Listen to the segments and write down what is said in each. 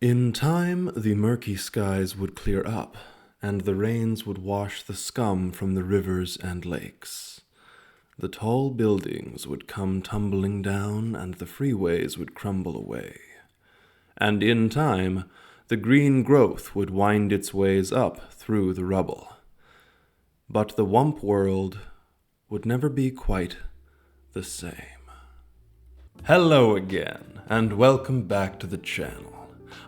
In time, the murky skies would clear up, and the rains would wash the scum from the rivers and lakes. The tall buildings would come tumbling down, and the freeways would crumble away. And in time, the green growth would wind its ways up through the rubble. But the Wump world would never be quite the same. Hello again, and welcome back to the channel.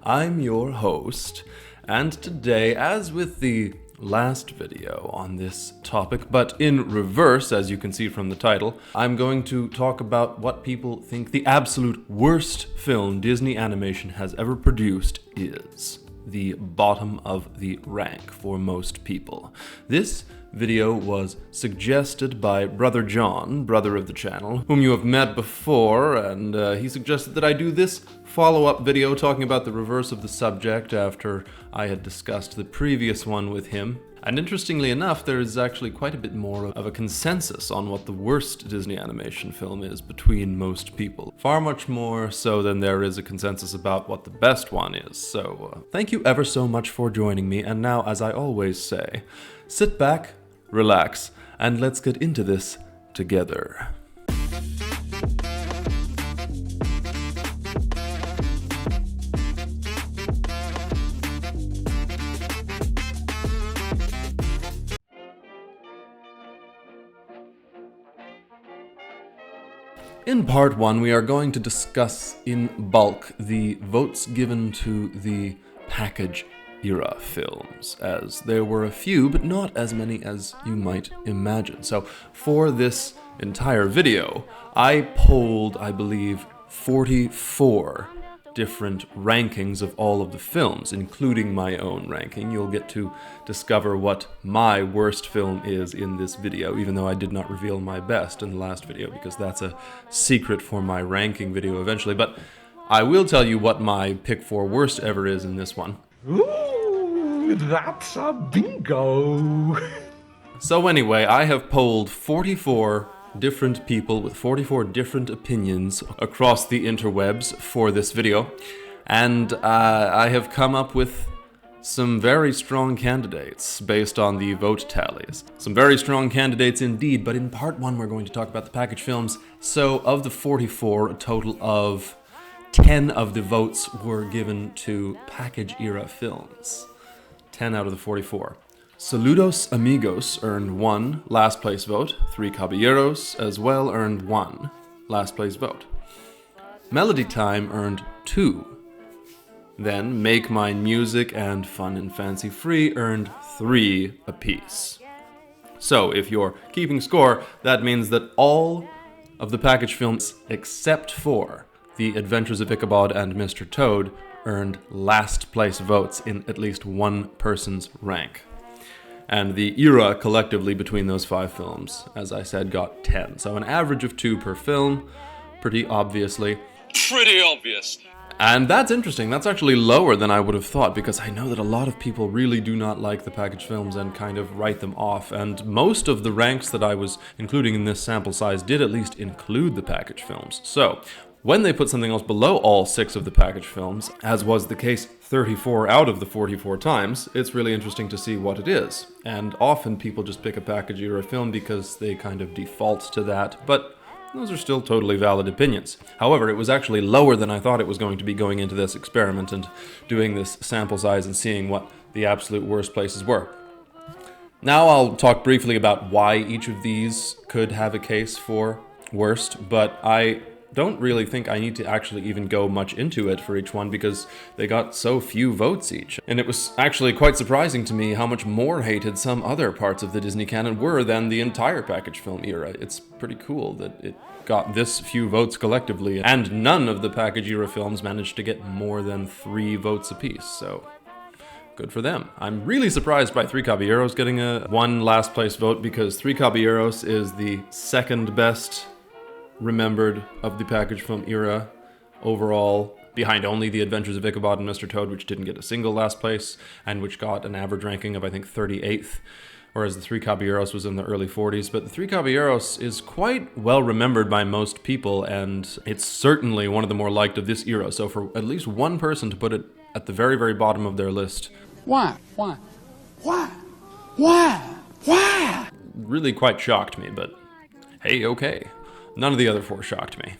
I'm your host, and today, as with the last video on this topic, but in reverse, as you can see from the title, I'm going to talk about what people think the absolute worst film Disney Animation has ever produced is. The bottom of the rank for most people. This video was suggested by Brother John, brother of the channel, whom you have met before, and he suggested that I do this follow-up video talking about the reverse of the subject after I had discussed the previous one with him. And interestingly enough, there is actually quite a bit more of a consensus on what the worst Disney animation film is between most people. Far much more so than there is a consensus about what the best one is. So thank you ever so much for joining me, and now, as I always say, sit back, relax, and let's get into this together. In part 1, we are going to discuss in bulk the votes given to the package era films, as there were a few, but not as many as you might imagine. So for this entire video, I polled, I believe, 44 different rankings of all of the films, including my own ranking. You'll get to discover what my worst film is in this video, even though I did not reveal my best in the last video, because that's a secret for my ranking video eventually. But I will tell you what my pick for worst ever is in this one. Ooh, that's a bingo! So anyway, I have polled 44 different people with 44 different opinions across the interwebs for this video, and I have come up with some very strong candidates based on the vote tallies. Some very strong candidates indeed, but in part 1 we're going to talk about the package films. So of the 44, a total of 10 of the votes were given to package era films. 10 out of the 44. Saludos Amigos earned 1 last place vote. Three Caballeros as well earned 1 last place vote. Melody Time earned 2. Then Make Mine Music and Fun and Fancy Free earned 3 apiece. So if you're keeping score, that means that all of the package films except for The Adventures of Ichabod and Mr. Toad earned last place votes in at least one person's rank. And the era collectively between those 5 films, as I said, got 10. So an average of 2 per film, pretty obviously. Pretty obvious. And that's interesting. That's actually lower than I would have thought, because I know that a lot of people really do not like the package films and kind of write them off. And most of the ranks that I was including in this sample size did at least include the package films. So when they put something else below all 6 of the package films, as was the case 34 out of the 44 times, it's really interesting to see what it is. And often people just pick a package era film because they kind of default to that, but those are still totally valid opinions. However, it was actually lower than I thought it was going to be going into this experiment and doing this sample size and seeing what the absolute worst places were. Now I'll talk briefly about why each of these could have a case for worst, but I don't really think I need to actually even go much into it for each one because they got so few votes each. And it was actually quite surprising to me how much more hated some other parts of the Disney canon were than the entire package film era. It's pretty cool that it got this few votes collectively, and none of the package era films managed to get more than 3 votes apiece, so good for them. I'm really surprised by Three Caballeros getting a 1 last place vote, because Three Caballeros is the second best remembered of the package film era overall, behind only The Adventures of Ichabod and Mr. Toad, which didn't get a single last place, and which got an average ranking of, I think, 38th, whereas the Three Caballeros was in the early 40s. But the Three Caballeros is quite well remembered by most people, and it's certainly one of the more liked of this era. So for at least one person to put it at the very, very bottom of their list Why? Why? Why? Why? Why? really quite shocked me, but hey, okay. None of the other four shocked me.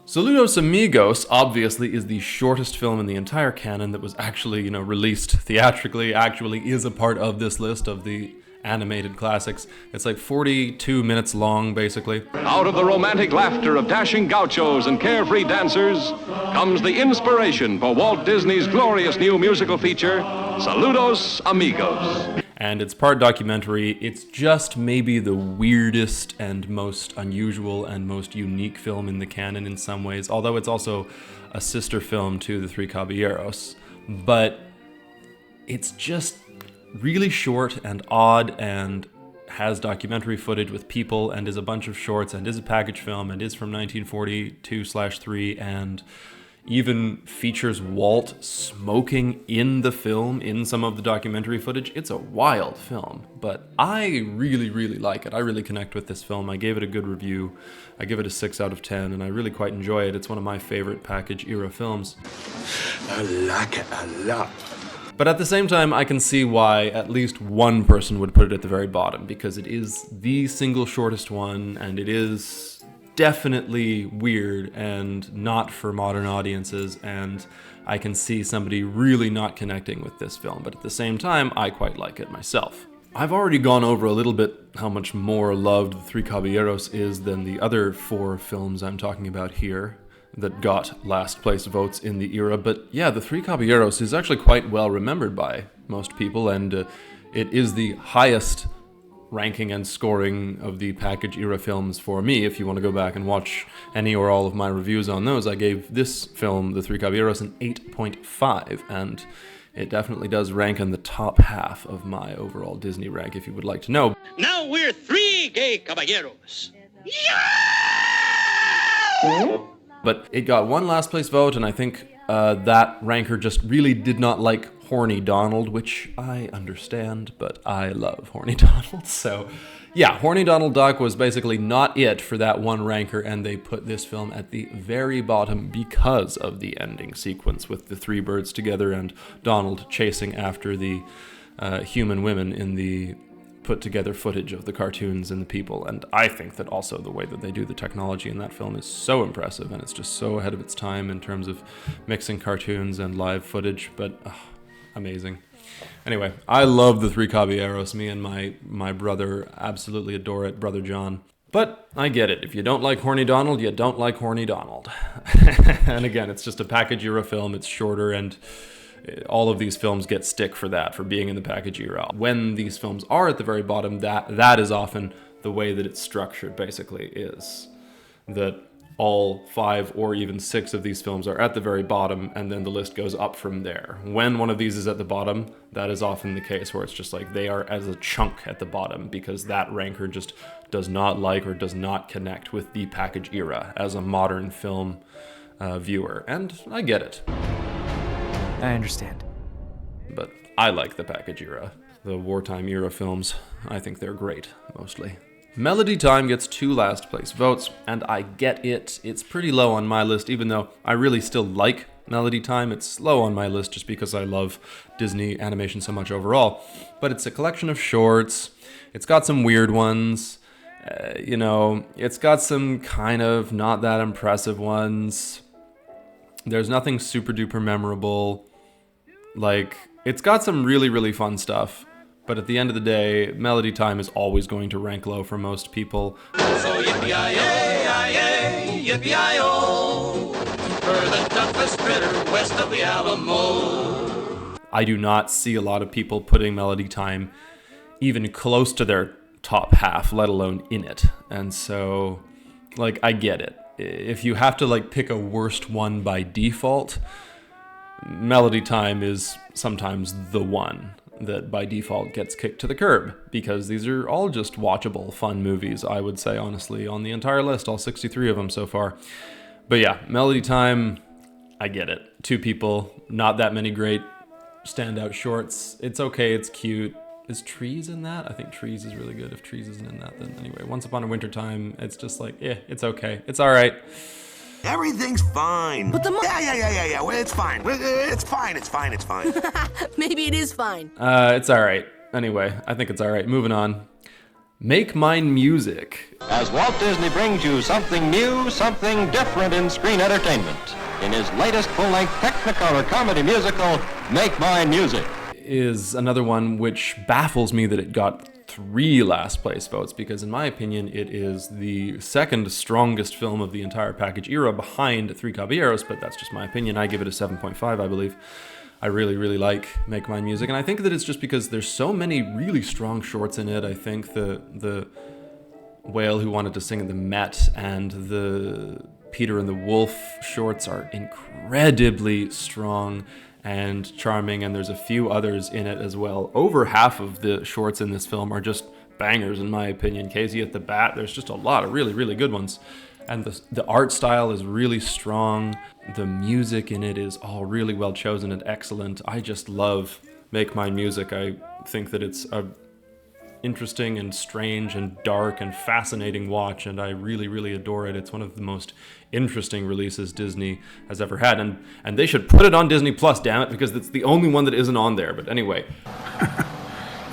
Saludos Amigos obviously is the shortest film in the entire canon that was actually, released theatrically, actually is a part of this list of the animated classics. It's like 42 minutes long, basically. Out of the romantic laughter of dashing gauchos and carefree dancers comes the inspiration for Walt Disney's glorious new musical feature, Saludos Amigos. And it's part documentary. It's just maybe the weirdest and most unusual and most unique film in the canon in some ways, although it's also a sister film to The Three Caballeros. But it's just really short and odd and has documentary footage with people and is a bunch of shorts and is a package film and is from 1942/3 and even features Walt smoking in the film in some of the documentary footage. It's a wild film, but I really, really like it. I really connect with this film. I gave it a good review. I give it a 6 out of 10, and I really quite enjoy it. It's one of my favorite package era films. I like it a lot. But at the same time, I can see why at least one person would put it at the very bottom, because it is the single shortest one, and it is definitely weird and not for modern audiences, and I can see somebody really not connecting with this film, but at the same time, I quite like it myself. I've already gone over a little bit how much more loved The Three Caballeros is than the other 4 films I'm talking about here that got last place votes in the era, but yeah, The Three Caballeros is actually quite well remembered by most people, and it is the highest ranking and scoring of the package era films for me. If you want to go back and watch any or all of my reviews on those, I gave this film, The Three Caballeros, an 8.5, and it definitely does rank in the top half of my overall Disney rank, if you would like to know. Now we're 3 gay caballeros. But it got one last place vote, and I think that ranker just really did not like Horny Donald, which I understand, but I love Horny Donald. So yeah, Horny Donald Duck was basically not it for that one ranker, and they put this film at the very bottom because of the ending sequence with the 3 birds together and Donald chasing after the human women in the put together footage of the cartoons and the people. And I think that also the way that they do the technology in that film is so impressive, and it's just so ahead of its time in terms of mixing cartoons and live footage, but amazing. Anyway, I love The Three Caballeros. Me and my brother absolutely adore it, Brother John. But I get it. If you don't like Horny Donald, you don't like Horny Donald. And again, it's just a package era film. It's shorter, and all of these films get stick for that, for being in the package era. When these films are at the very bottom, that is often the way that it's structured, basically, is that all 5 or even 6 of these films are at the very bottom, and then the list goes up from there. When one of these is at the bottom, that is often the case where it's just like they are as a chunk at the bottom, because that ranker just does not like or does not connect with the package era as a modern film viewer. And I get it. I understand. But I like the package era. The wartime era films, I think they're great, mostly. Melody Time gets 2 last place votes, and I get it. It's pretty low on my list, even though I really still like Melody Time. It's low on my list just because I love Disney animation so much overall. But it's a collection of shorts. It's got some weird ones. It's got some kind of not that impressive ones. There's nothing super duper memorable. Like, it's got some really, really fun stuff. But at the end of the day, Melody Time is always going to rank low for most people. So yippee-yi-yi, yippee-yi-o, for the toughest critter west of the Alamo. I do not see a lot of people putting Melody Time even close to their top half, let alone in it. And so, I get it. If you have to, pick a worst one by default, Melody Time is sometimes the one that by default gets kicked to the curb, because these are all just watchable, fun movies, I would say, honestly, on the entire list, all 63 of them so far. But yeah, Melody Time, I get it. 2 people, not that many great standout shorts. It's okay, it's cute. Is Trees in that? I think Trees is really good. If Trees isn't in that, then anyway. Once Upon a Winter Time, it's just it's okay. It's all right. Everything's fine. But the Yeah. Well, it's fine. It's fine. Maybe it is fine. It's alright. Anyway, I think it's alright. Moving on. Make Mine Music. As Walt Disney brings you something new, something different in screen entertainment. In his latest full-length Technicolor comedy musical, Make Mine Music. Is another one which baffles me that it got 3 last place votes, because in my opinion it is the second strongest film of the entire package era behind Three Caballeros, but that's just my opinion. I give it a 7.5, I believe. I really like Make Mine Music, and I think that it's just because there's so many really strong shorts in it. I think the Whale Who Wanted to Sing at the Met and the Peter and the Wolf shorts are incredibly strong and charming, and there's a few others in it as well. Over half of the shorts in this film are just bangers, in my opinion. Casey at the Bat, there's just a lot of really good ones. And the art style is really strong. The music in it is all really well chosen and excellent. I just love Make Mine Music. I think that it's a interesting and strange and dark and fascinating watch, and I really adore it. It's one of the most interesting releases Disney has ever had, and they should put it on Disney Plus, damn it, because it's the only one that isn't on there. But anyway.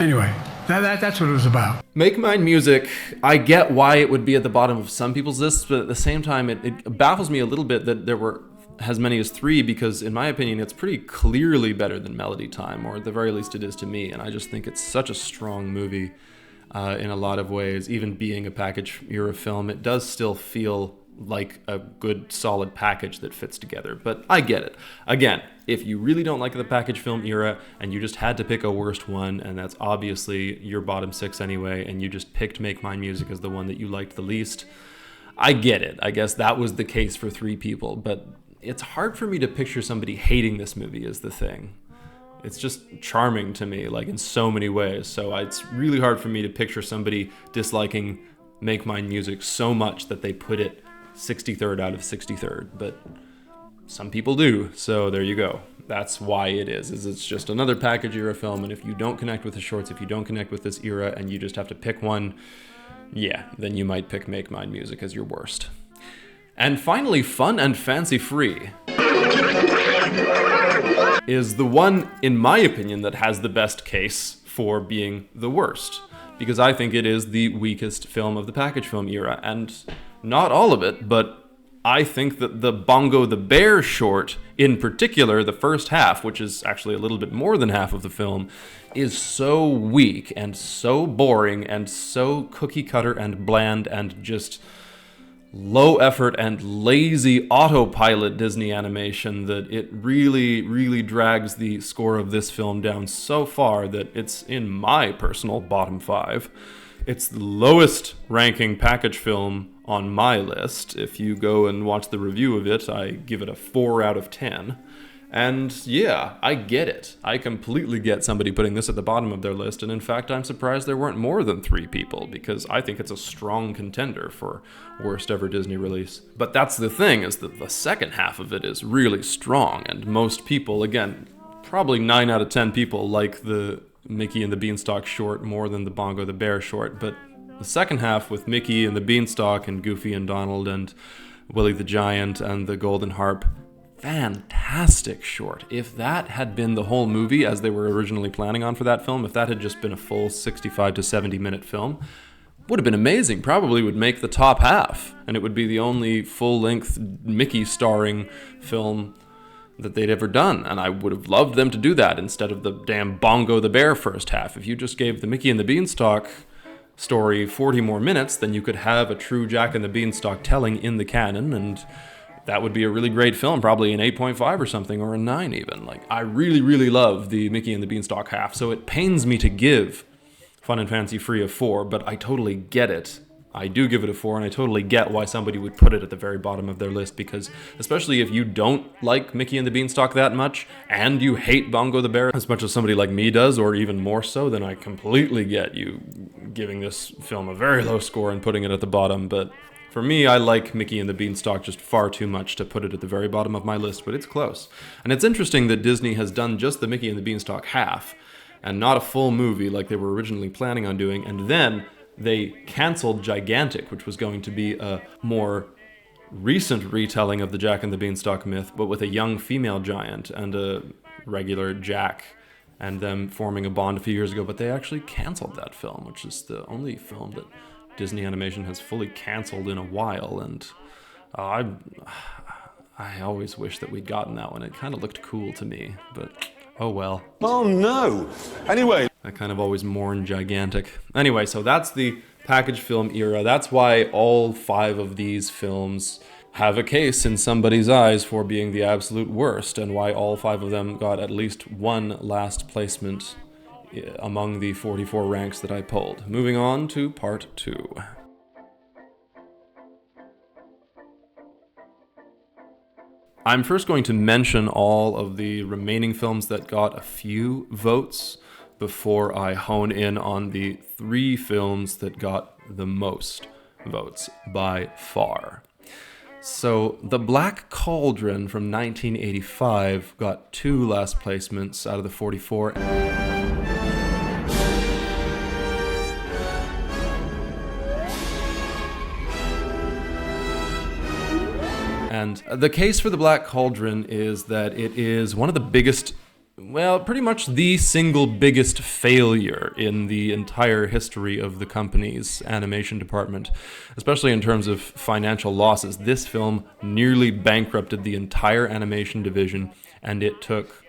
Anyway, that's what it was about. Make Mine Music, I get why it would be at the bottom of some people's lists, but at the same time, it baffles me a little bit that there were as many as 3, because in my opinion, it's pretty clearly better than Melody Time, or at the very least it is to me, and I just think it's such a strong movie in a lot of ways. Even being a package era film, it does still feel like a good solid package that fits together, but I get it. Again, if you really don't like the package film era and you just had to pick a worst one, and that's obviously your bottom 6 anyway, and you just picked Make Mine Music as the one that you liked the least, I get it. I guess that was the case for 3 people, but it's hard for me to picture somebody hating this movie is the thing. It's just charming to me, like in so many ways. So it's really hard for me to picture somebody disliking Make Mine Music so much that they put it 63rd out of 63rd. But some people do, so there you go. That's why it is it's just another package era film, and if you don't connect with the shorts, if you don't connect with this era, and you just have to pick one, yeah, then you might pick Make Mine Music as your worst. And finally, Fun and Fancy Free is the one, in my opinion, that has the best case for being the worst, because I think it is the weakest film of the package film era, and not all of it, but I think that the Bongo the Bear short, in particular, the first half, which is actually a little bit more than half of the film, is so weak and so boring and so cookie cutter and bland and just low effort and lazy autopilot Disney animation that it really drags the score of this film down so far that it's in my personal bottom 5. It's the lowest ranking package film on my list. If you go and watch the review of it, I give it a 4 out of 10. And yeah, I get it. I completely get somebody putting this at the bottom of their list, and in fact, I'm surprised there weren't more than 3 people, because I think it's a strong contender for worst ever Disney release. But that's the thing, is that the second half of it is really strong, and most people, again, probably 9 out of 10 people like the Mickey and the Beanstalk short more than the Bongo the Bear short, but the second half with Mickey and the Beanstalk and Goofy and Donald and Willie the Giant and the Golden Harp, fantastic short. If that had been the whole movie as they were originally planning on for that film, if that had just been a full 65 to 70 minute film, would have been amazing. Probably would make the top half, and it would be the only full-length Mickey starring film that they'd ever done, and I would have loved them to do that instead of the damn Bongo the Bear first half. If you just gave the Mickey and the Beanstalk story 40 more minutes, then you could have a true Jack and the Beanstalk telling in the canon, and that would be a really great film, probably an 8.5 or something, or a 9 even. Like, I really love the Mickey and the Beanstalk half, so it pains me to give Fun and Fancy Free a 4, but I totally get it. I do give it a 4, and I totally get why somebody would put it at the very bottom of their list, because especially if you don't like Mickey and the Beanstalk that much, and you hate Bongo the Bear as much as somebody like me does, or even more so, then I completely get you giving this film a very low score and putting it at the bottom. But for me, I like Mickey and the Beanstalk just far too much to put it at the very bottom of my list, but it's close. And it's interesting that Disney has done just the Mickey and the Beanstalk half, and not a full movie like they were originally planning on doing, and then they canceled Gigantic, which was going to be a more recent retelling of the Jack and the Beanstalk myth, but with a young female giant and a regular Jack, and them forming a bond a few years ago. But they actually canceled that film, which is the only film that Disney Animation has fully canceled in a while, and I always wish that we'd gotten that one. It kind of looked cool to me, but oh well. Oh no! Anyway. I kind of always mourn Gigantic. Anyway, so that's the package film era. That's why all 5 of these films have a case in somebody's eyes for being the absolute worst, and why all 5 of them got at least one last placement among the 44 ranks that I pulled. Moving on to part 2. I'm first going to mention all of the remaining films that got a few votes before I hone in on the 3 films that got the most votes by far. So, The Black Cauldron from 1985 got 2 last placements out of the 44. And the case for The Black Cauldron is that it is one of the biggest, well, pretty much the single biggest failure in the entire history of the company's animation department, especially in terms of financial losses. This film nearly bankrupted the entire animation division, and it took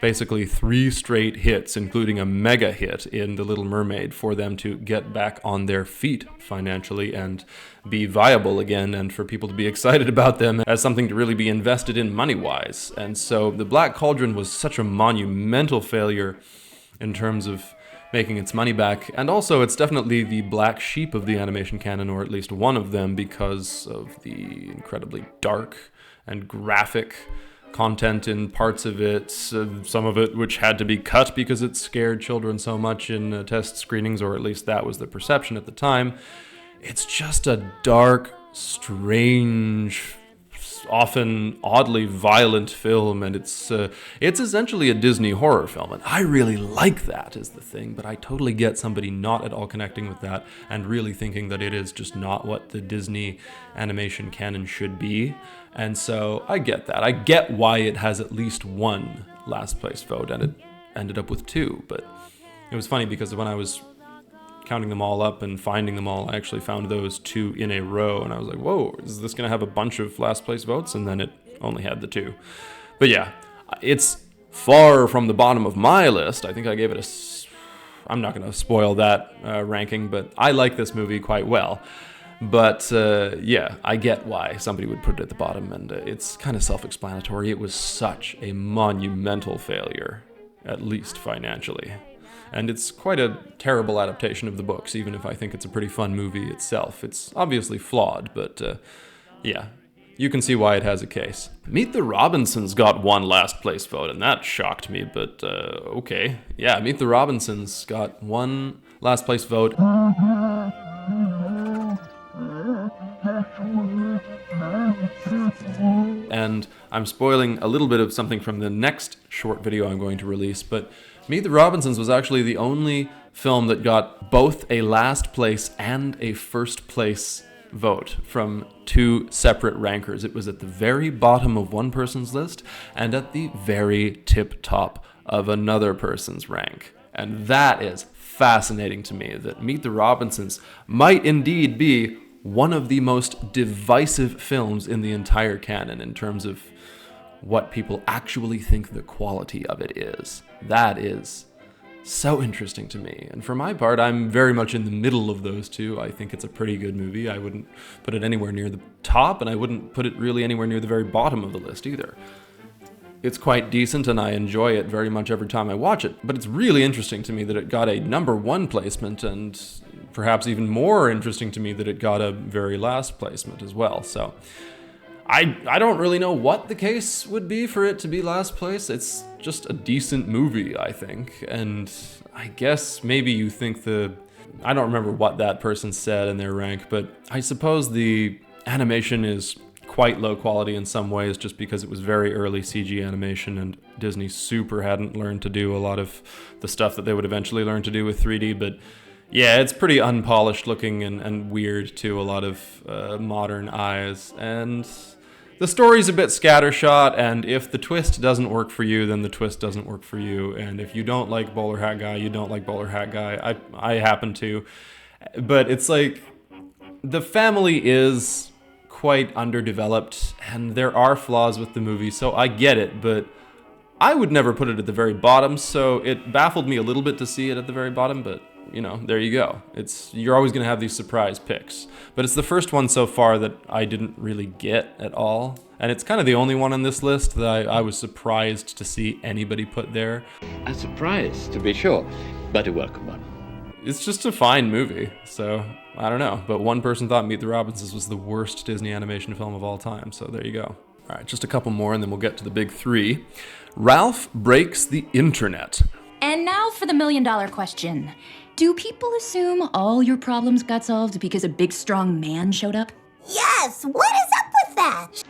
basically 3 straight hits, including a mega hit in The Little Mermaid, for them to get back on their feet financially and be viable again, and for people to be excited about them as something to really be invested in money-wise. And so The Black Cauldron was such a monumental failure in terms of making its money back, and also it's definitely the black sheep of the animation canon, or at least one of them, because of the incredibly dark and graphic content in parts of it, some of it which had to be cut because it scared children so much in test screenings, or at least that was the perception at the time. It's just a dark, strange, often oddly violent film, and it's essentially a Disney horror film, and I really like that is the thing, but I totally get somebody not at all connecting with that and really thinking that it is just not what the Disney animation canon should be. And so I get that. I get why it has at least one last place vote, and it ended up with 2. But it was funny because when I was counting them all up and finding them all, I actually found those 2 in a row, and I was like, whoa, is this going to have a bunch of last place votes? And then it only had the 2. But yeah, it's far from the bottom of my list. I think I gave it I'm not going to spoil that ranking, but I like this movie quite well. But yeah, I get why somebody would put it at the bottom, and it's kind of self-explanatory. It was such a monumental failure, at least financially. And it's quite a terrible adaptation of the books, even if I think it's a pretty fun movie itself. It's obviously flawed, but yeah, you can see why it has a case. Meet the Robinsons got 1 last place vote, and that shocked me, but okay. Yeah, Meet the Robinsons got 1 last place vote. And I'm spoiling a little bit of something from the next short video I'm going to release, but Meet the Robinsons was actually the only film that got both a last place and a first place vote from 2 separate rankers. It was at the very bottom of one person's list and at the very tip top of another person's rank. And that is fascinating to me, that Meet the Robinsons might indeed be one of the most divisive films in the entire canon in terms of what people actually think the quality of it is. That is so interesting to me. And for my part, I'm very much in the middle of those 2. I think it's a pretty good movie. I wouldn't put it anywhere near the top, and I wouldn't put it really anywhere near the very bottom of the list either. It's quite decent, and I enjoy it very much every time I watch it, but it's really interesting to me that it got a number 1 placement, and perhaps even more interesting to me that it got a very last placement as well. So I don't really know what the case would be for it to be last place. It's just a decent movie, I think, and I guess maybe you think I don't remember what that person said in their rank, but I suppose the animation is quite low quality in some ways just because it was very early CG animation, and Disney super hadn't learned to do a lot of the stuff that they would eventually learn to do with 3D, but Yeah, it's pretty unpolished looking and weird to a lot of modern eyes. And the story's a bit scattershot, and if the twist doesn't work for you, then the twist doesn't work for you. And if you don't like Bowler Hat Guy, you don't like Bowler Hat Guy. I happen to. But it's like, the family is quite underdeveloped, and there are flaws with the movie, so I get it, but I would never put it at the very bottom, so it baffled me a little bit to see it at the very bottom, but, you know, there you go. You're always going to have these surprise picks. But it's the first one so far that I didn't really get at all, and it's kind of the only one on this list that I was surprised to see anybody put there. A surprise, to be sure, but a welcome one. It's just a fine movie, so I don't know. But one person thought Meet the Robinsons was the worst Disney animation film of all time, so there you go. All right, just a couple more and then we'll get to the big three. Ralph Breaks the Internet. And now for the million-dollar question. Do people assume all your problems got solved because a big, strong man showed up? Yes, what is up with that?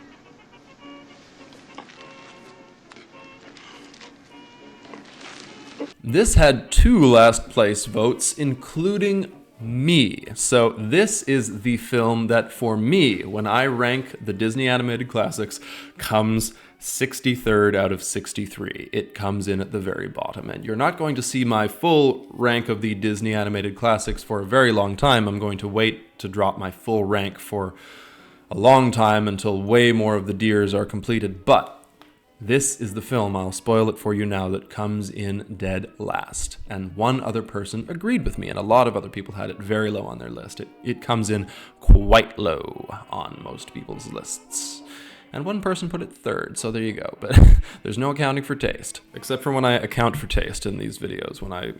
This had 2 last place votes, including me. So this is the film that, for me, when I rank the Disney animated classics, comes 63rd out of 63. It comes in at the very bottom. And you're not going to see my full rank of the Disney animated classics for a very long time. I'm going to wait to drop my full rank for a long time until way more of the Deers are completed. But this is the film, I'll spoil it for you now, that comes in dead last. And one other person agreed with me, and a lot of other people had it very low on their list. It comes in quite low on most people's lists. And one person put it third, so there you go. But there's no accounting for taste, except for when I account for taste in these videos, when I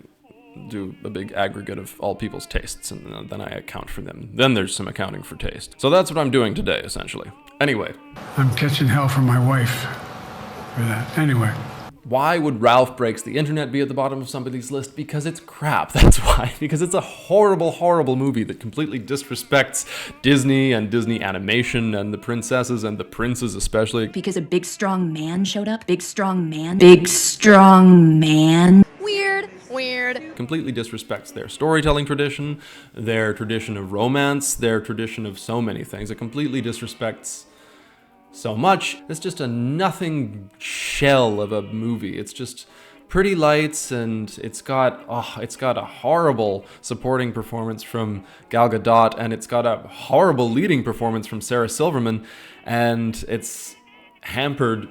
do a big aggregate of all people's tastes, and then I account for them. Then there's some accounting for taste. So that's what I'm doing today, essentially. Anyway. I'm catching hell from my wife for that. Anyway. Why would Ralph Breaks the Internet be at the bottom of somebody's list? Because it's crap, that's why. Because it's a horrible, horrible movie that completely disrespects Disney and Disney animation and the princesses and the princes especially. Because a big, strong man showed up? Big, strong man? Big, strong man? Weird, weird. Completely disrespects their storytelling tradition, their tradition of romance, their tradition of so many things. It completely disrespects so much. It's just a nothing shell of a movie. It's just pretty lights, and it's got a horrible supporting performance from Gal Gadot, and it's got a horrible leading performance from Sarah Silverman, and it's hampered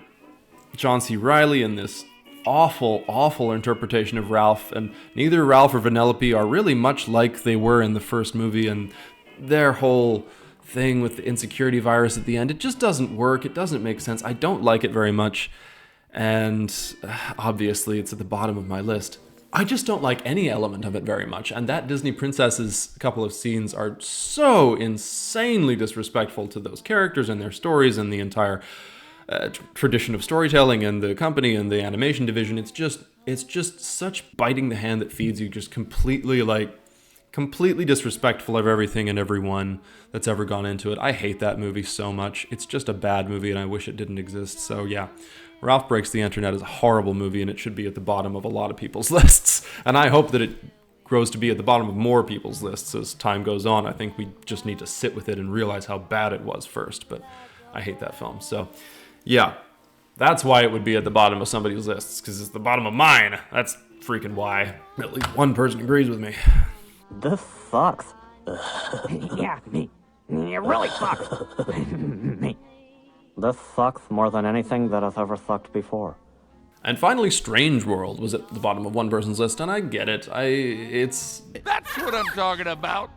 John C. Reilly in this awful, awful interpretation of Ralph, and neither Ralph or Vanellope are really much like they were in the first movie, and their whole thing with the insecurity virus at the end, it just doesn't work. It doesn't make sense. I don't like it very much, and obviously it's at the bottom of my list. I just don't like any element of it very much, and that Disney Princess's couple of scenes are so insanely disrespectful to those characters and their stories and the entire tradition of storytelling and the company and the animation division. It's just such biting the hand that feeds you, just completely disrespectful of everything and everyone that's ever gone into it. I hate that movie so much. It's just a bad movie, and I wish it didn't exist. So yeah, Ralph Breaks the Internet is a horrible movie, and it should be at the bottom of a lot of people's lists. And I hope that it grows to be at the bottom of more people's lists as time goes on. I think we just need to sit with it and realize how bad it was first. But I hate that film. So yeah, that's why it would be at the bottom of somebody's lists, because it's the bottom of mine. That's freaking why. At least one person agrees with me. This sucks. Yeah, me. It really sucks. Me. This sucks more than anything that has ever sucked before. And finally, Strange World was at the bottom of one person's list, and I get it. It's... That's what I'm talking about.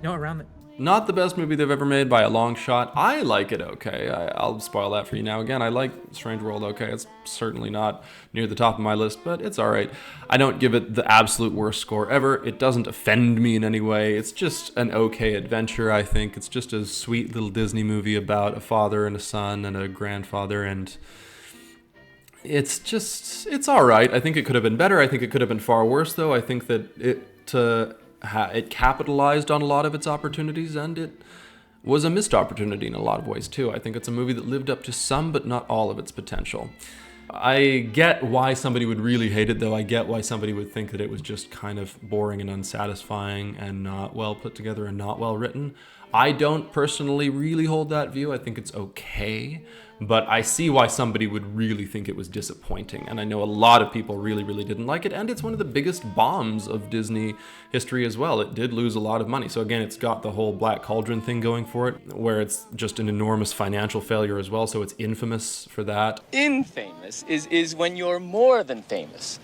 Around the... Not the best movie they've ever made by a long shot. I like it okay. I'll spoil that for you now. Again, I like Strange World okay. It's certainly not near the top of my list, but it's alright. I don't give it the absolute worst score ever. It doesn't offend me in any way. It's just an okay adventure, I think. It's just a sweet little Disney movie about a father and a son and a grandfather, and it's alright. I think it could have been better. I think it could have been far worse, though. I think that it capitalized on a lot of its opportunities, and it was a missed opportunity in a lot of ways too. I think it's a movie that lived up to some but not all of its potential. I get why somebody would really hate it, though. I get why somebody would think that it was just kind of boring and unsatisfying and not well put together and not well written. I don't personally really hold that view. I think it's okay, but I see why somebody would really think it was disappointing. And I know a lot of people really, really didn't like it, and it's one of the biggest bombs of Disney history as well. It did lose a lot of money. So again, it's got the whole Black Cauldron thing going for it, where it's just an enormous financial failure as well, so it's infamous for that. Infamous is when you're more than famous.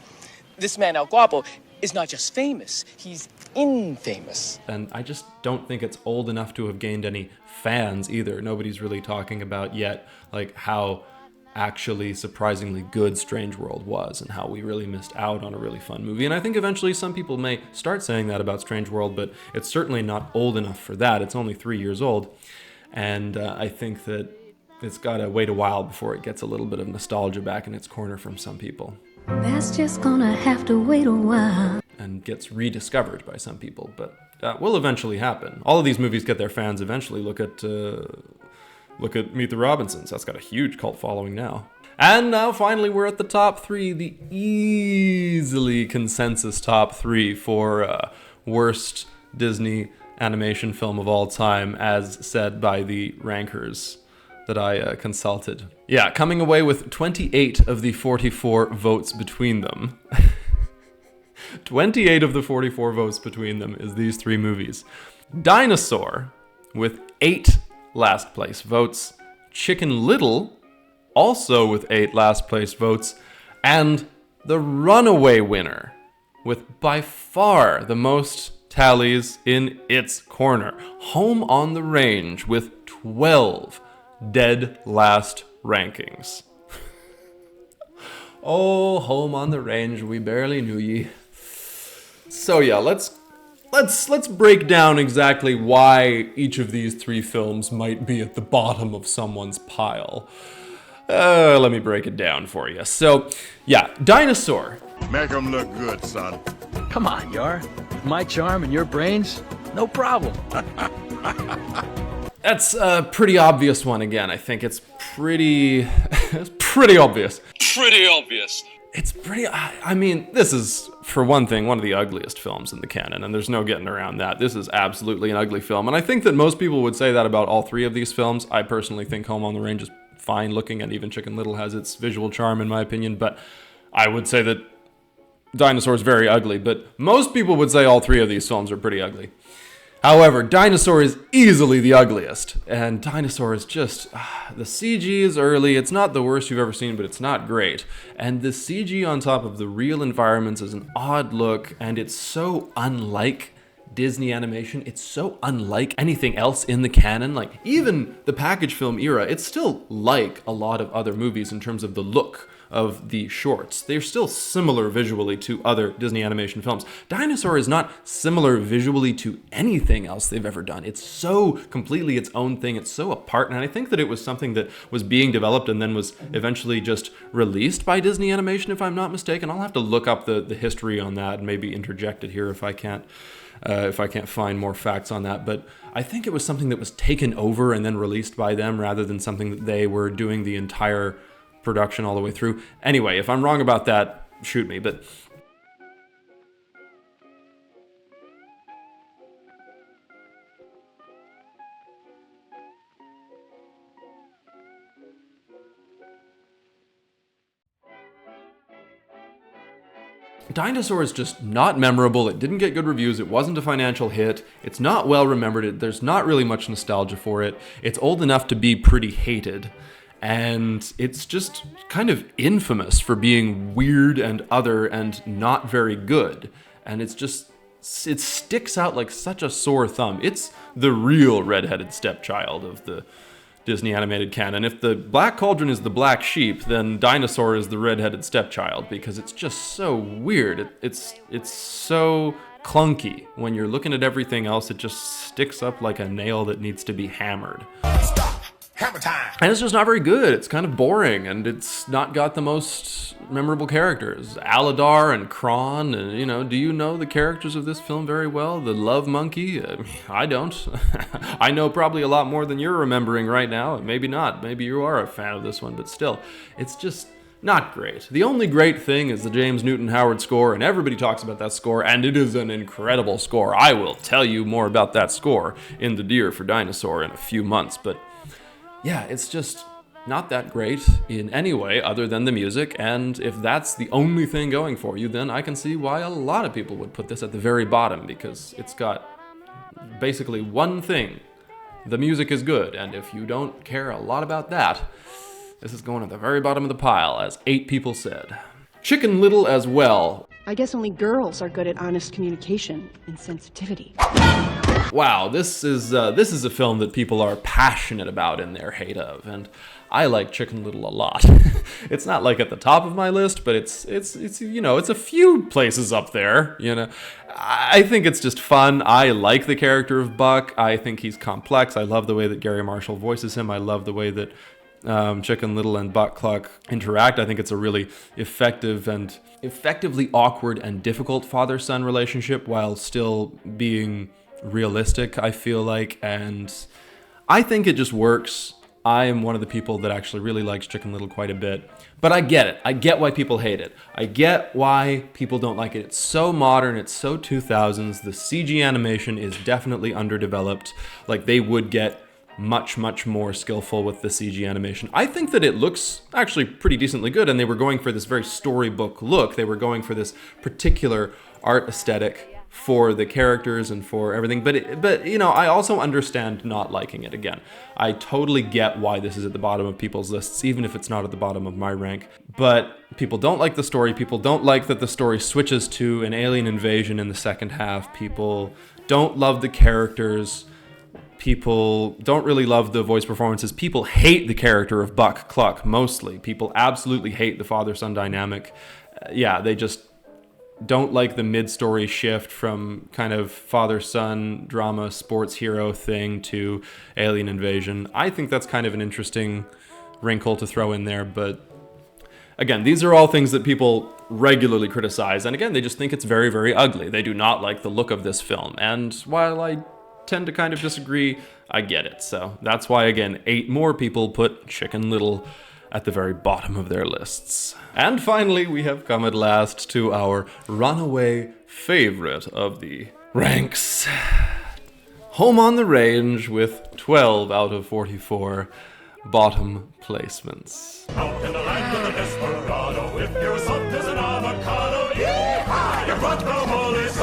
This man, El Guapo, is not just famous, he's infamous. And I just don't think it's old enough to have gained any fans either. Nobody's really talking about yet like how actually surprisingly good Strange World was and how we really missed out on a really fun movie. And I think eventually some people may start saying that about Strange World, but it's certainly not old enough for that. It's only 3 years old. And I think that it's got to wait a while before it gets a little bit of nostalgia back in its corner from some people. That's just gonna have to wait a while. And gets rediscovered by some people, but that will eventually happen. All of these movies get their fans eventually. Look at Meet the Robinsons. That's got a huge cult following now. And now finally we're at the top 3, the easily consensus top 3 for worst Disney animation film of all time, as said by the rankers that I consulted. Yeah, coming away with 28 of the 44 votes between them. 28 of the 44 votes between them is these 3 movies. Dinosaur, with 8 last place votes. Chicken Little, also with 8 last place votes. And the runaway winner, with by far the most tallies in its corner. Home on the Range, with 12 dead last rankings. Oh, Home on the Range, we barely knew ye. So yeah, let's break down exactly why each of these 3 films might be at the bottom of someone's pile. Let me break it down for you. So, yeah, Dinosaur. Make them look good, son. Come on, Yar. With my charm and your brains, no problem. That's a pretty obvious one again. I think it's pretty obvious. Pretty obvious. It's pretty, I mean, this is, for one thing, one of the ugliest films in the canon, and there's no getting around that. This is absolutely an ugly film, and I think that most people would say that about all 3 of these films. I personally think Home on the Range is fine looking, and even Chicken Little has its visual charm, in my opinion, but I would say that Dinosaur is very ugly, but most people would say all 3 of these films are pretty ugly. However, Dinosaur is easily the ugliest, and Dinosaur is just, the CG is early, it's not the worst you've ever seen, but it's not great. And the CG on top of the real environments is an odd look, and it's so unlike Disney animation, it's so unlike anything else in the canon. Like, even the package film era, it's still like a lot of other movies in terms of the look of the shorts. They're still similar visually to other Disney animation films. Dinosaur is not similar visually to anything else they've ever done. It's so completely its own thing. It's so apart, and I think that it was something that was being developed and then was eventually just released by Disney Animation, if I'm not mistaken. I'll have to look up the history on that and maybe interject it here if I can't find more facts on that. But I think it was something that was taken over and then released by them rather than something that they were doing the entire production all the way through. Anyway, if I'm wrong about that, shoot me, but Dinosaur is just not memorable. It didn't get good reviews. It wasn't a financial hit. It's not well remembered. There's not really much nostalgia for it. It's old enough to be pretty hated. And it's just kind of infamous for being weird and other and not very good. And it sticks out like such a sore thumb. It's the real redheaded stepchild of the Disney animated canon. If the Black Cauldron is the black sheep, then Dinosaur is the redheaded stepchild, because it's just so weird. It's so clunky. When you're looking at everything else, it just sticks up like a nail that needs to be hammered. Hammer time! And it's just not very good. It's kind of boring, and it's not got the most memorable characters. Aladar and Kron, and do you know the characters of this film very well? The Love Monkey? I don't. I know probably a lot more than you're remembering right now. Maybe not. Maybe you are a fan of this one, but still, it's just not great. The only great thing is the James Newton Howard score, and everybody talks about that score, and it is an incredible score. I will tell you more about that score in The Deer for Dinosaur in a few months, but yeah, it's just not that great in any way other than the music, and if that's the only thing going for you, then I can see why a lot of people would put this at the very bottom, because it's got basically one thing. The music is good, and if you don't care a lot about that, this is going at the very bottom of the pile, as 8 people said. Chicken Little as well. I guess only girls are good at honest communication and sensitivity. Wow, this is a film that people are passionate about in their hate of, and I like Chicken Little a lot. It's not like at the top of my list, but it's you know, it's a few places up there, you know. I think it's just fun. I like the character of Buck. I think he's complex. I love the way that Gary Marshall voices him. I love the way that Chicken Little and Buck Cluck interact. I think it's a really effective and effectively awkward and difficult father-son relationship while still being realistic, I feel like, and I think it just works. I am one of the people that actually really likes Chicken Little quite a bit, but I get it. I get why people hate it. I get why people don't like it. It's so modern, it's so 2000s. The CG animation is definitely underdeveloped. Like, they would get much more skillful with the CG animation. I think that it looks actually pretty decently good, and they were going for this very storybook look. They were going for this particular art aesthetic for the characters and for everything, but you know, I also understand not liking it. Again, I totally get why this is at the bottom of people's lists, even if it's not at the bottom of my rank. But people don't like the story. People don't like that the story switches to an alien invasion in the second half. People don't love the characters. People don't really love the voice performances. People hate the character of Buck Cluck, mostly. People absolutely hate the father-son dynamic. Yeah, they just don't like the mid-story shift from kind of father-son drama sports hero thing to alien invasion. I think that's kind of an interesting wrinkle to throw in there, but again, these are all things that people regularly criticize, and again, they just think it's very ugly. They do not like the look of this film, and while I tend to kind of disagree, I get it. So that's why, again, 8 more people put Chicken Little at the very bottom of their lists. And finally, we have come at last to our runaway favorite of the ranks. Home on the Range with 12 out of 44 bottom placements. Out in the land of the desperado, if you're soft as an avocado, yeehaw, your front row hole is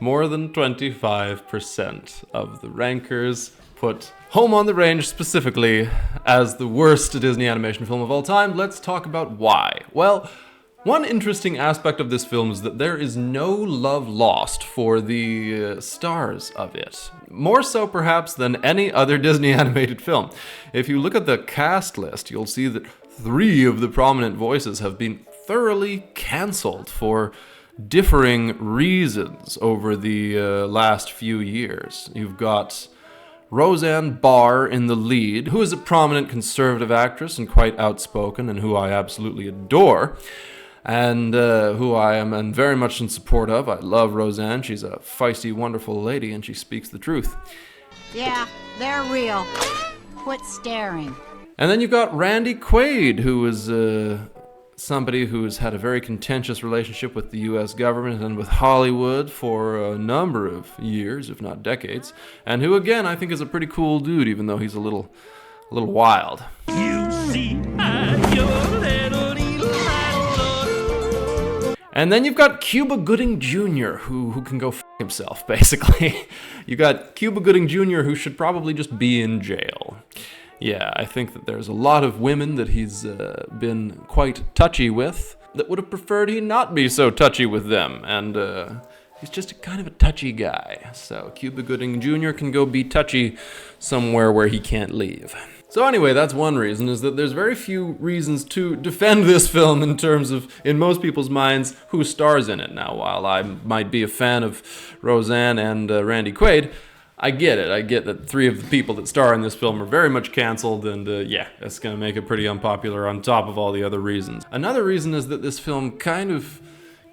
More than 25% of the rankers put Home on the Range specifically as the worst Disney animation film of all time. Let's talk about why. Well, one interesting aspect of this film is that there is no love lost for the stars of it. More so perhaps than any other Disney animated film. If you look at the cast list, you'll see that 3 of the prominent voices have been thoroughly cancelled for differing reasons over the last few years. You've got Roseanne Barr in the lead, who is a prominent conservative actress and quite outspoken, and who I absolutely adore, and who I am very much in support of. I love Roseanne. She's a feisty, wonderful lady, and she speaks the truth. Yeah, they're real. Quit staring. And then you've got Randy Quaid, who is somebody who's had a very contentious relationship with the U.S. government and with Hollywood for a number of years, if not decades, and who, again, I think is a pretty cool dude, even though he's a little wild. You see, you're And then you've got Cuba Gooding Jr., who can go f*** himself, basically. You got Cuba Gooding Jr., who should probably just be in jail. Yeah, I think that there's a lot of women that he's been quite touchy with that would have preferred he not be so touchy with them, and he's just kind of a touchy guy. So Cuba Gooding Jr. can go be touchy somewhere where he can't leave. So anyway, that's one reason, is that there's very few reasons to defend this film in terms of, in most people's minds, who stars in it. Now, while I might be a fan of Roseanne and Randy Quaid, I get it. I get that 3 of the people that star in this film are very much canceled, and yeah, that's going to make it pretty unpopular on top of all the other reasons. Another reason is that this film kind of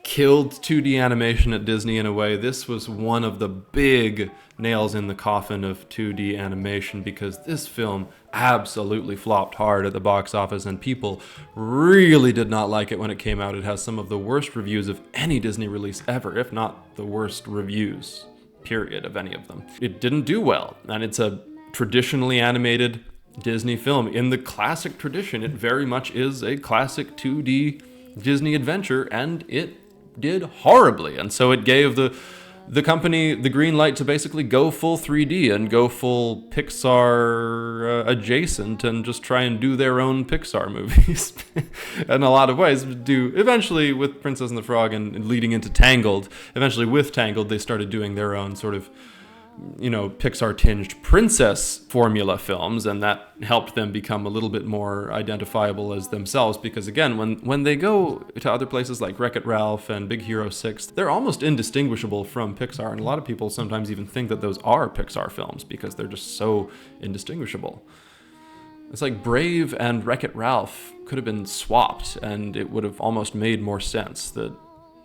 killed 2D animation at Disney in a way. This was one of the big nails in the coffin of 2D animation, because this film absolutely flopped hard at the box office and people really did not like it when it came out. It has some of the worst reviews of any Disney release ever, if not the worst reviews, period, of any of them. It didn't do well, and it's a traditionally animated Disney film. In the classic tradition, it very much is a classic 2D Disney adventure, and it did horribly. And so it gave the company the green light to basically go full 3D and go full Pixar adjacent and just try and do their own Pixar movies. In a lot of ways, do eventually with Princess and the Frog and leading into Tangled. Eventually with Tangled, they started doing their own sort of, Pixar-tinged princess formula films, and that helped them become a little bit more identifiable as themselves, because again, when they go to other places like Wreck-It Ralph and Big Hero 6, they're almost indistinguishable from Pixar, and a lot of people sometimes even think that those are Pixar films because they're just so indistinguishable. It's like Brave and Wreck-It Ralph could have been swapped, and it would have almost made more sense that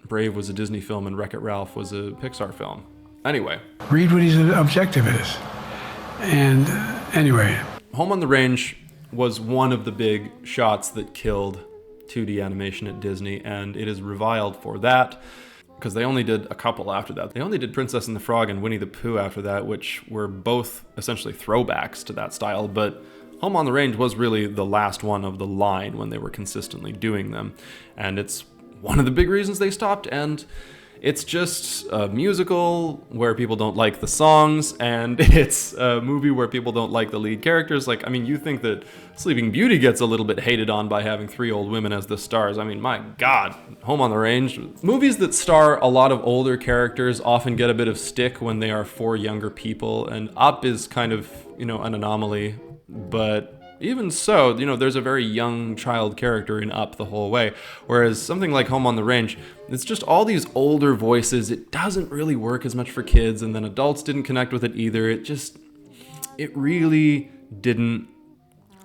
Brave was a Disney film and Wreck-It Ralph was a Pixar film. Anyway. Read what his objective is. And anyway. Home on the Range was one of the big shots that killed 2D animation at Disney, and it is reviled for that, because they only did a couple after that. They only did Princess and the Frog and Winnie the Pooh after that, which were both essentially throwbacks to that style, but Home on the Range was really the last one of the line when they were consistently doing them. And it's one of the big reasons they stopped, and it's just a musical where people don't like the songs, and it's a movie where people don't like the lead characters. Like, I mean, you think that Sleeping Beauty gets a little bit hated on by having 3 old women as the stars. I mean, my God, Home on the Range. Movies that star a lot of older characters often get a bit of stick when they are for younger people, and Up is kind of, an anomaly, but even so, there's a very young child character in Up the whole way. Whereas something like Home on the Range, it's just all these older voices. It doesn't really work as much for kids, and then adults didn't connect with it either. It really didn't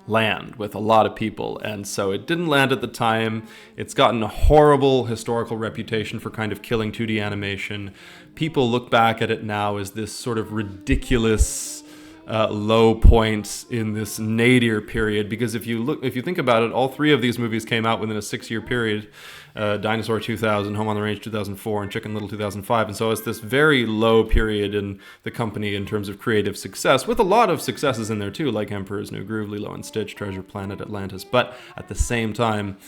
land with a lot of people, and so it didn't land at the time. It's gotten a horrible historical reputation for kind of killing 2D animation. People look back at it now as this sort of ridiculous low points in this nadir period, because if you think about it, all 3 of these movies came out within a 6-year period. Dinosaur 2000, Home on the Range 2004, and Chicken Little 2005, and so it's this very low period in the company in terms of creative success, with a lot of successes in there too, like Emperor's New Groove, Lilo and Stitch, Treasure Planet, Atlantis, but at the same time,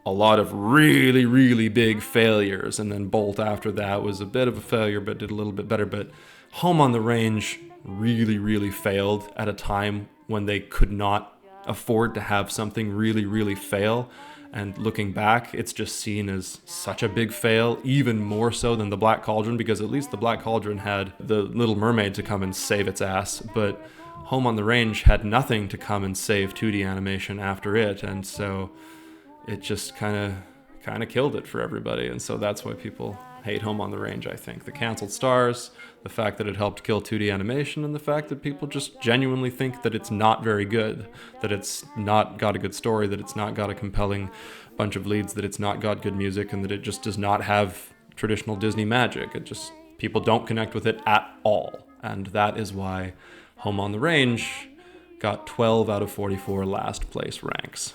a lot of really, really big failures, and then Bolt after that was a bit of a failure, but did a little bit better. But Home on the Range really, really failed at a time when they could not afford to have something really, really fail. And looking back, it's just seen as such a big fail, even more so than The Black Cauldron, because at least The Black Cauldron had The Little Mermaid to come and save its ass, but Home on the Range had nothing to come and save 2D animation after it, and so it just kind of killed it for everybody, and so that's why people hate Home on the Range, I think. The canceled stars, the fact that it helped kill 2D animation, and the fact that people just genuinely think that it's not very good, that it's not got a good story, that it's not got a compelling bunch of leads, that it's not got good music, and that it just does not have traditional Disney magic. People don't connect with it at all, and that is why Home on the Range got 12 out of 44 last place ranks.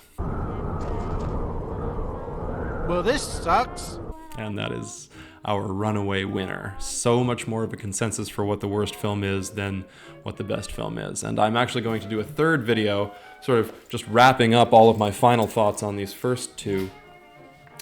Well, this sucks. And that is our runaway winner. So much more of a consensus for what the worst film is than what the best film is. And I'm actually going to do a third video, sort of just wrapping up all of my final thoughts on these first 2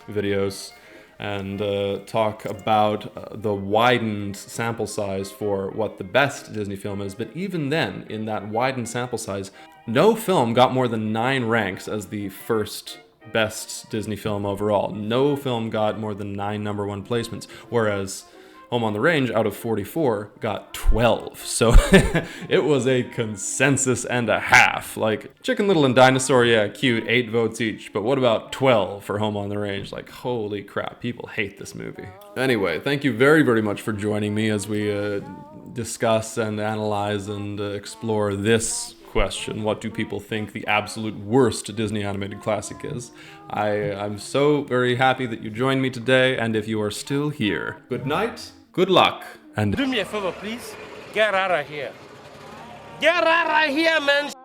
videos, and talk about the widened sample size for what the best Disney film is. But even then, in that widened sample size, no film got more than 9 ranks as the first best Disney film overall. No film got more than 9 number 1 placements, whereas Home on the Range, out of 44, got 12. So it was a consensus and a half. Like, Chicken Little and Dinosaur, yeah, cute, 8 votes each, but what about 12 for Home on the Range? Like, holy crap, people hate this movie. Anyway, thank you very, very much for joining me as we discuss and analyze and explore this question, what do people think the absolute worst Disney animated classic is? I'm so very happy that you joined me today, and if you are still here, good night, good luck, and... Do me a favor, please. Get out of here. Get out of here, man!